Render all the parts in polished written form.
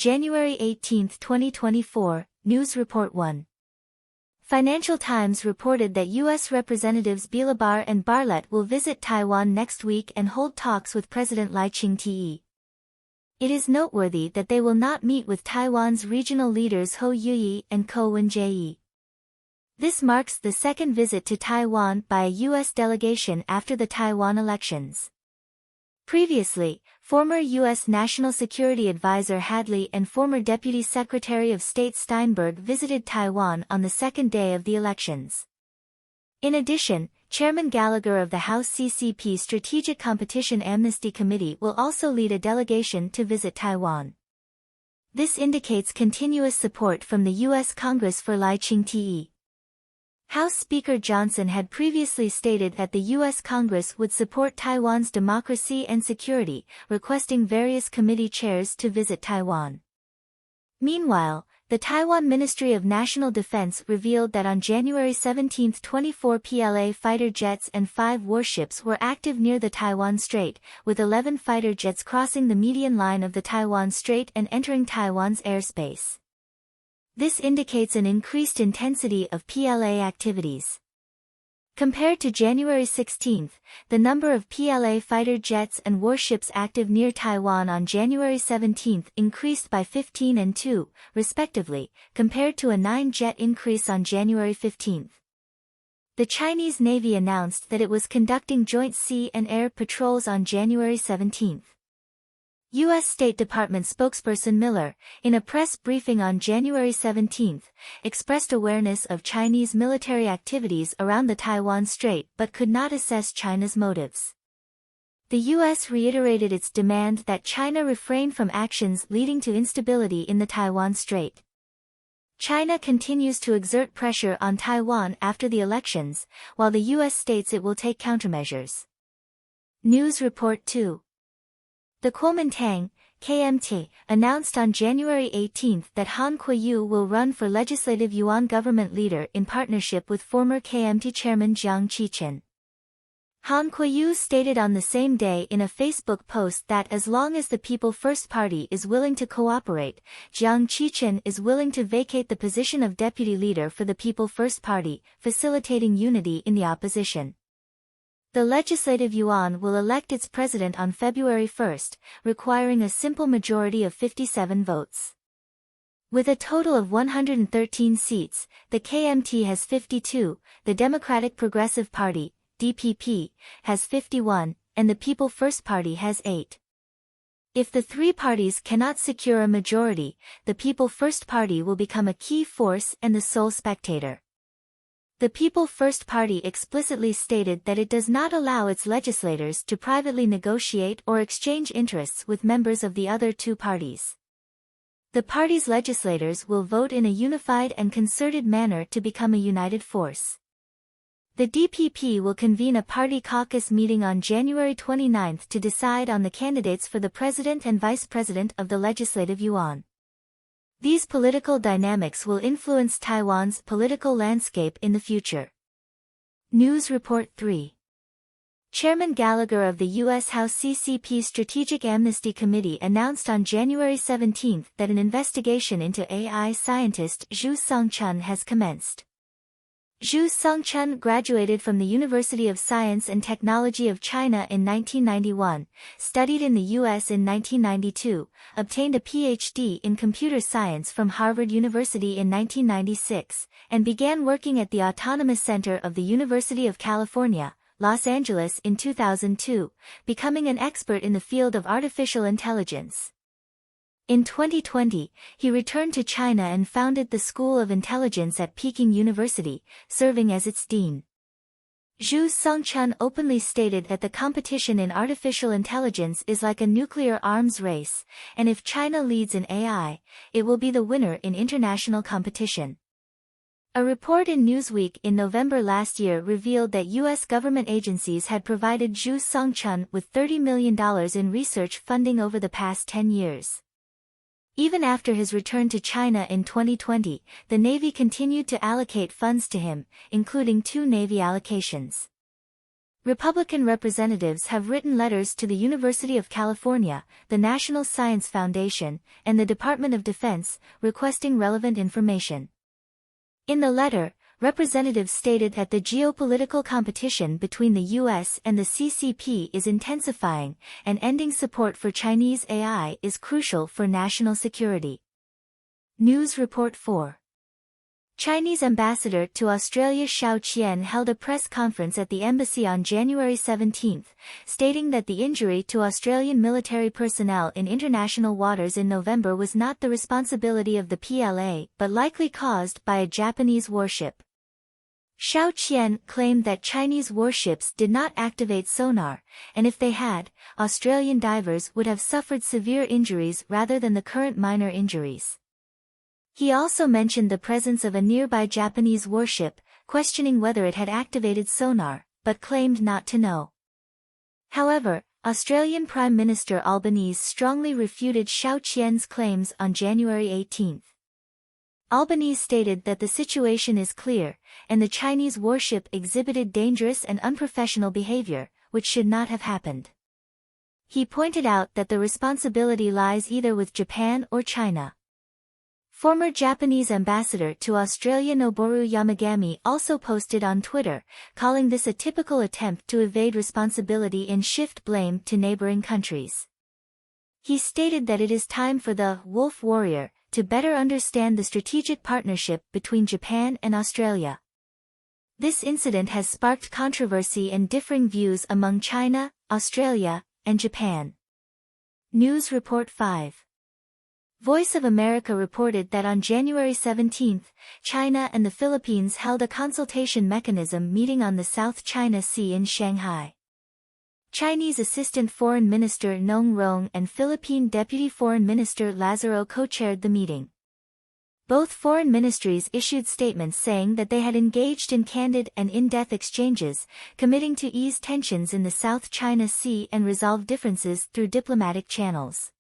January 18, 2024, News Report 1. Financial Times reported that U.S. Representatives Bilabar and Bartlett will visit Taiwan next week and hold talks with President Lai Ching-te. It is noteworthy that they will not meet with Taiwan's regional leaders Ho Yuyi and Ko Wen-jae. This marks the second visit to Taiwan by a U.S. delegation after the Taiwan elections. Previously, former U.S. National Security Advisor Hadley and former Deputy Secretary of State Steinberg visited Taiwan on the second day of the elections. In addition, Chairman Gallagher of the House CCP Strategic Competition Amnesty Committee will also lead a delegation to visit Taiwan. This indicates continuous support from the U.S. Congress for Lai Ching-te. House Speaker Johnson had previously stated that the U.S. Congress would support Taiwan's democracy and security, requesting various committee chairs to visit Taiwan. Meanwhile, the Taiwan Ministry of National Defense revealed that on January 17, 24 PLA fighter jets and 5 warships were active near the Taiwan Strait, with 11 fighter jets crossing the median line of the Taiwan Strait and entering Taiwan's airspace. This indicates an increased intensity of PLA activities. Compared to January 16, the number of PLA fighter jets and warships active near Taiwan on January 17 increased by 15 and 2, respectively, compared to a 9-jet increase on January 15. The Chinese Navy announced that it was conducting joint sea and air patrols on January 17. U.S. State Department spokesperson Miller, in a press briefing on January 17, expressed awareness of Chinese military activities around the Taiwan Strait but could not assess China's motives. The U.S. reiterated its demand that China refrain from actions leading to instability in the Taiwan Strait. China continues to exert pressure on Taiwan after the elections, while the U.S. states it will take countermeasures. News Report 2. The Kuomintang, KMT, announced on January 18 that Han Kuo-yu will run for Legislative Yuan government leader in partnership with former KMT chairman Jiang Qichen. Han Kuo-yu stated on the same day in a Facebook post that as long as the People First Party is willing to cooperate, Jiang Qichen is willing to vacate the position of deputy leader for the People First Party, facilitating unity in the opposition. The Legislative Yuan will elect its president on February 1, requiring a simple majority of 57 votes. With a total of 113 seats, the KMT has 52, the Democratic Progressive Party, DPP, has 51, and the People First Party has 8. If the three parties cannot secure a majority, the People First Party will become a key force and the sole spectator. The People First Party explicitly stated that it does not allow its legislators to privately negotiate or exchange interests with members of the other two parties. The party's legislators will vote in a unified and concerted manner to become a united force. The DPP will convene a party caucus meeting on January 29 to decide on the candidates for the president and vice president of the Legislative Yuan. These political dynamics will influence Taiwan's political landscape in the future. News Report 3. Chairman Gallagher of the U.S. House CCP Strategic Amnesty Committee announced on January 17 that an investigation into AI scientist Zhu Songchun has commenced. Zhu Songchun graduated from the University of Science and Technology of China in 1991, studied in the U.S. in 1992, obtained a Ph.D. in computer science from Harvard University in 1996, and began working at the Autonomous Center of the University of California, Los Angeles in 2002, becoming an expert in the field of artificial intelligence. In 2020, he returned to China and founded the School of Intelligence at Peking University, serving as its dean. Zhu Songchun openly stated that the competition in artificial intelligence is like a nuclear arms race, and if China leads in AI, it will be the winner in international competition. A report in Newsweek in November last year revealed that U.S. government agencies had provided Zhu Songchun with $30 million in research funding over the past 10 years. Even after his return to China in 2020, the Navy continued to allocate funds to him, including 2 Navy allocations. Republican representatives have written letters to the University of California, the National Science Foundation, and the Department of Defense, requesting relevant information. In the letter, representatives stated that the geopolitical competition between the U.S. and the CCP is intensifying, and ending support for Chinese AI is crucial for national security. News Report 4. Chinese ambassador to Australia Xiao Qian held a press conference at the embassy on January 17, stating that the injury to Australian military personnel in international waters in November was not the responsibility of the PLA but likely caused by a Japanese warship. Xiao Qian claimed that Chinese warships did not activate sonar, and if they had, Australian divers would have suffered severe injuries rather than the current minor injuries. He also mentioned the presence of a nearby Japanese warship, questioning whether it had activated sonar, but claimed not to know. However, Australian Prime Minister Albanese strongly refuted Xiao Qian's claims on January 18. Albanese stated that the situation is clear, and the Chinese warship exhibited dangerous and unprofessional behavior, which should not have happened. He pointed out that the responsibility lies either with Japan or China. Former Japanese ambassador to Australia Noboru Yamagami also posted on Twitter, calling this a typical attempt to evade responsibility and shift blame to neighboring countries. He stated that it is time for the Wolf Warrior to better understand the strategic partnership between Japan and Australia. This incident has sparked controversy and differing views among China, Australia, and Japan. News Report 5. Voice of America reported that on January 17, China and the Philippines held a consultation mechanism meeting on the South China Sea in Shanghai. Chinese Assistant Foreign Minister Nong Rong and Philippine Deputy Foreign Minister Lazaro co-chaired the meeting. Both foreign ministries issued statements saying that they had engaged in candid and in-depth exchanges, committing to ease tensions in the South China Sea and resolve differences through diplomatic channels.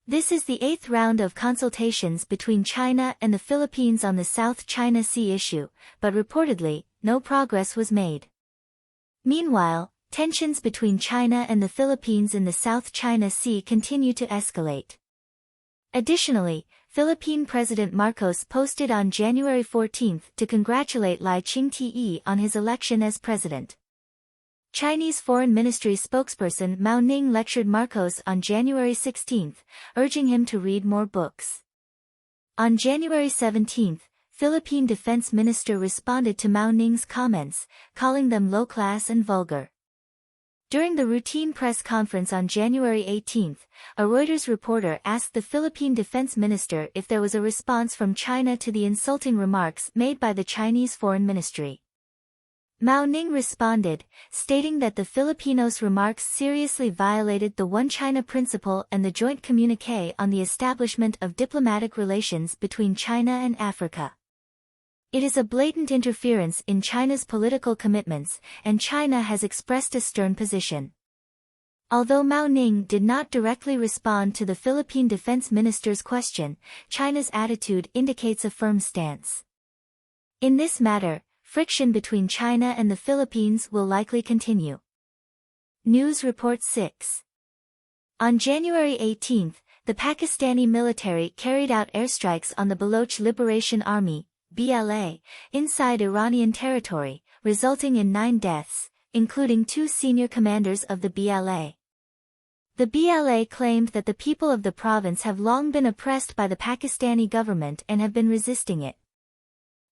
This is the 8th round of consultations between China and the Philippines on the South China Sea issue, but reportedly, no progress was made. Meanwhile, tensions between China and the Philippines in the South China Sea continue to escalate. Additionally, Philippine President Marcos posted on January 14 to congratulate Lai Ching-te on his election as president. Chinese Foreign Ministry spokesperson Mao Ning lectured Marcos on January 16, urging him to read more books. On January 17, Philippine Defense Minister responded to Mao Ning's comments, calling them low-class and vulgar. During the routine press conference on January 18, a Reuters reporter asked the Philippine Defense Minister if there was a response from China to the insulting remarks made by the Chinese Foreign Ministry. Mao Ning responded, stating that the Filipinos' remarks seriously violated the One China principle and the joint communiqué on the establishment of diplomatic relations between China and Africa. It is a blatant interference in China's political commitments, and China has expressed a stern position. Although Mao Ning did not directly respond to the Philippine Defense Minister's question, China's attitude indicates a firm stance. In this matter, friction between China and the Philippines will likely continue. News Report 6. On January 18, the Pakistani military carried out airstrikes on the Baloch Liberation Army, BLA, inside Iranian territory, resulting in 9 deaths, including 2 senior commanders of the BLA. The BLA claimed that the people of the province have long been oppressed by the Pakistani government and have been resisting it.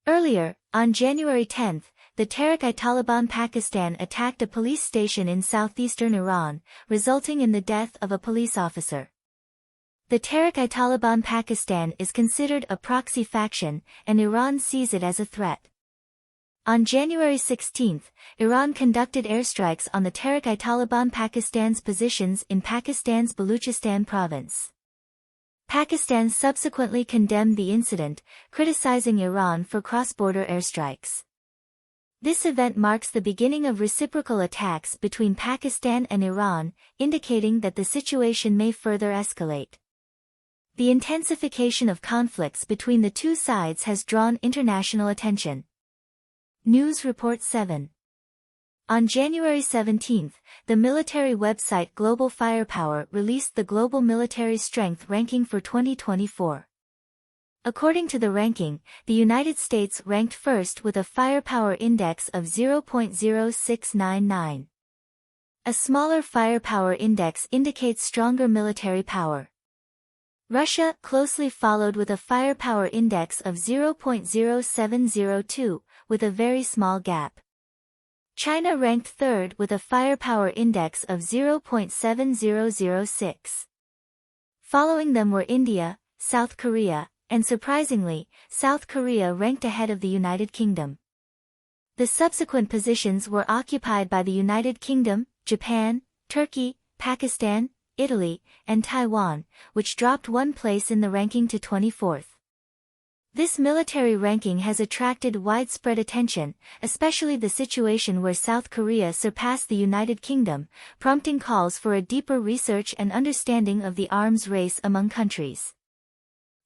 Earlier, on January 10, the Tehrik-i-Taliban Pakistan attacked a police station in southeastern Iran, resulting in the death of a police officer. The Tehrik-i-Taliban Pakistan is considered a proxy faction, and Iran sees it as a threat. On January 16, Iran conducted airstrikes on the Tehrik-i-Taliban Pakistan's positions in Pakistan's Baluchistan province. Pakistan subsequently condemned the incident, criticizing Iran for cross-border airstrikes. This event marks the beginning of reciprocal attacks between Pakistan and Iran, indicating that the situation may further escalate. The intensification of conflicts between the two sides has drawn international attention. News Report 7. On January 17, the military website Global Firepower released the Global Military Strength Ranking for 2024. According to the ranking, the United States ranked first with a firepower index of 0.0699. A smaller firepower index indicates stronger military power. Russia closely followed with a firepower index of 0.0702, with a very small gap. China ranked third with a firepower index of 0.7006. Following them were India, South Korea, and surprisingly, South Korea ranked ahead of the United Kingdom. The subsequent positions were occupied by the United Kingdom, Japan, Turkey, Pakistan, Italy, and Taiwan, which dropped one place in the ranking to 24th. This military ranking has attracted widespread attention, especially the situation where South Korea surpassed the United Kingdom, prompting calls for a deeper research and understanding of the arms race among countries.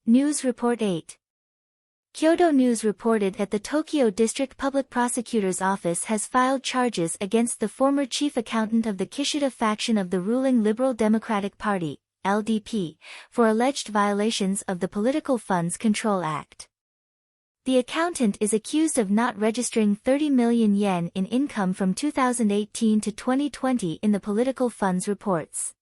News Report 8. Kyodo News reported that the Tokyo District Public Prosecutor's Office has filed charges against the former chief accountant of the Kishida faction of the ruling Liberal Democratic Party, LDP, for alleged violations of the Political Funds Control Act. The accountant is accused of not registering 30 million yen in income from 2018 to 2020 in the political funds reports.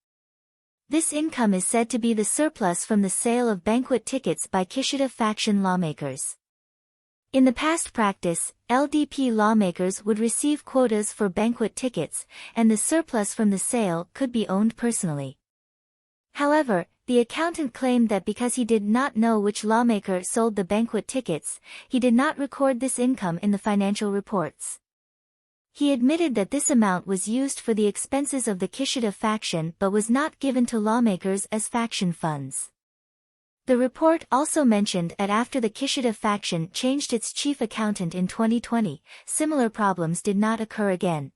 This income is said to be the surplus from the sale of banquet tickets by Kishida faction lawmakers. In the past practice, LDP lawmakers would receive quotas for banquet tickets, and the surplus from the sale could be owned personally. However, the accountant claimed that because he did not know which lawmaker sold the banquet tickets, he did not record this income in the financial reports. He admitted that this amount was used for the expenses of the Kishida faction but was not given to lawmakers as faction funds. The report also mentioned that after the Kishida faction changed its chief accountant in 2020, similar problems did not occur again.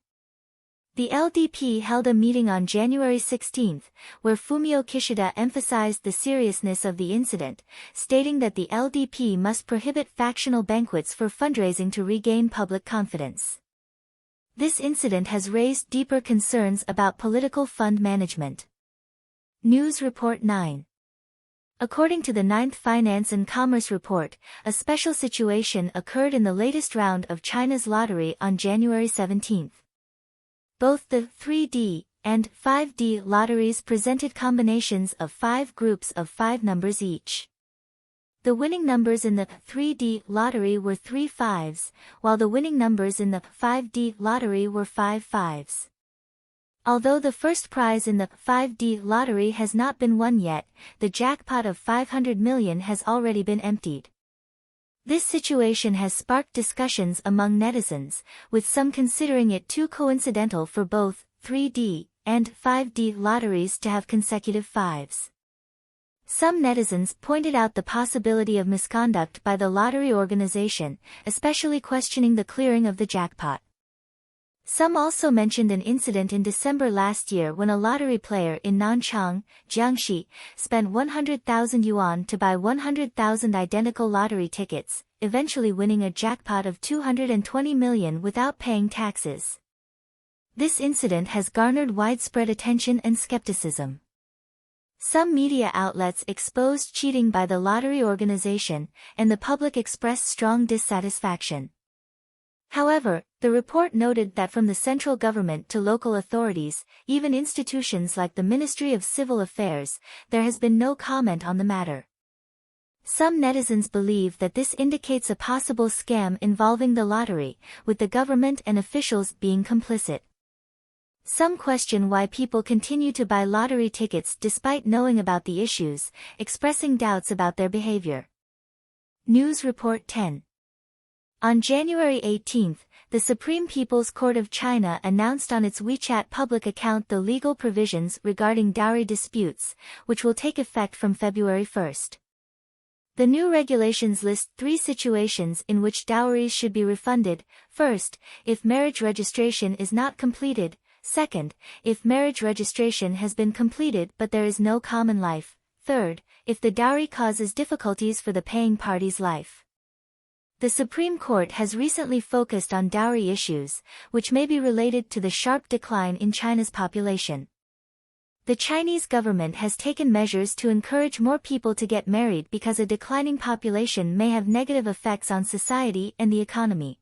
The LDP held a meeting on January 16, where Fumio Kishida emphasized the seriousness of the incident, stating that the LDP must prohibit factional banquets for fundraising to regain public confidence. This incident has raised deeper concerns about political fund management. News Report 9. According to the 9th Finance and Commerce Report, a special situation occurred in the latest round of China's lottery on January 17. Both the 3D and 5D lotteries presented combinations of 5 groups of 5 numbers each. The winning numbers in the 3D lottery were 3 5s, while the winning numbers in the 5D lottery were 5 5s. Although the first prize in the 5D lottery has not been won yet, the jackpot of 500 million has already been emptied. This situation has sparked discussions among netizens, with some considering it too coincidental for both 3D and 5D lotteries to have consecutive 5s. Some netizens pointed out the possibility of misconduct by the lottery organization, especially questioning the clearing of the jackpot. Some also mentioned an incident in December last year when a lottery player in Nanchang, Jiangxi, spent 100,000 yuan to buy 100,000 identical lottery tickets, eventually winning a jackpot of 220 million without paying taxes. This incident has garnered widespread attention and skepticism. Some media outlets exposed cheating by the lottery organization, and the public expressed strong dissatisfaction. However, the report noted that from the central government to local authorities, even institutions like the Ministry of Civil Affairs, there has been no comment on the matter. Some netizens believe that this indicates a possible scam involving the lottery, with the government and officials being complicit. Some question why people continue to buy lottery tickets despite knowing about the issues, expressing doubts about their behavior. News Report 10. On January 18, the Supreme People's Court of China announced on its WeChat public account the legal provisions regarding dowry disputes, which will take effect from February 1. The new regulations list 3 situations in which dowries should be refunded. First, if marriage registration is not completed. Second, if marriage registration has been completed but there is no common life. Third, if the dowry causes difficulties for the paying party's life. The Supreme Court has recently focused on dowry issues, which may be related to the sharp decline in China's population. The Chinese government has taken measures to encourage more people to get married because a declining population may have negative effects on society and the economy.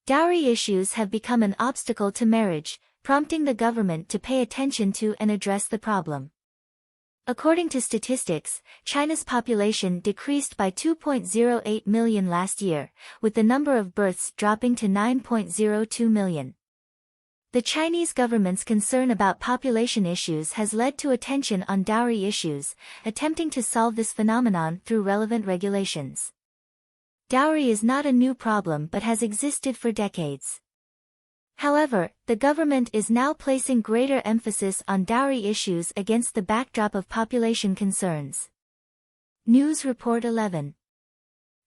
Dowry issues have become an obstacle to marriage, prompting the government to pay attention to and address the problem. According to statistics, China's population decreased by 2.08 million last year, with the number of births dropping to 9.02 million. The Chinese government's concern about population issues has led to attention on dowry issues, attempting to solve this phenomenon through relevant regulations. Dowry is not a new problem but has existed for decades. However, the government is now placing greater emphasis on dowry issues against the backdrop of population concerns. News Report 11.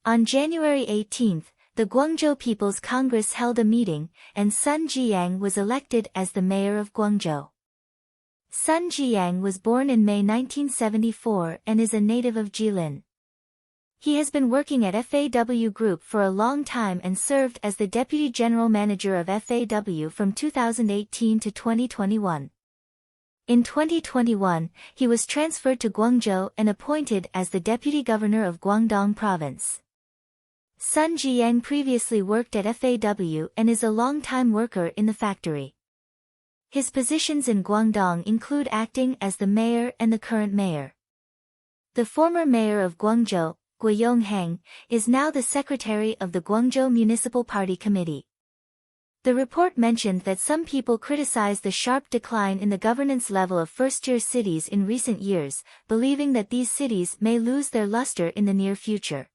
On January 18, the Guangzhou People's Congress held a meeting, and Sun Jiang was elected as the mayor of Guangzhou. Sun Jiang was born in May 1974 and is a native of Jilin. He has been working at FAW Group for a long time and served as the Deputy General Manager of FAW from 2018 to 2021. In 2021, he was transferred to Guangzhou and appointed as the Deputy Governor of Guangdong Province. Sun Jiang previously worked at FAW and is a long-time worker in the factory. His positions in Guangdong include acting as the mayor and the current mayor. The former mayor of Guangzhou, Guo Yongheng, is now the secretary of the Guangzhou Municipal Party Committee. The report mentioned that some people criticize the sharp decline in the governance level of first-tier cities in recent years, believing that these cities may lose their luster in the near future.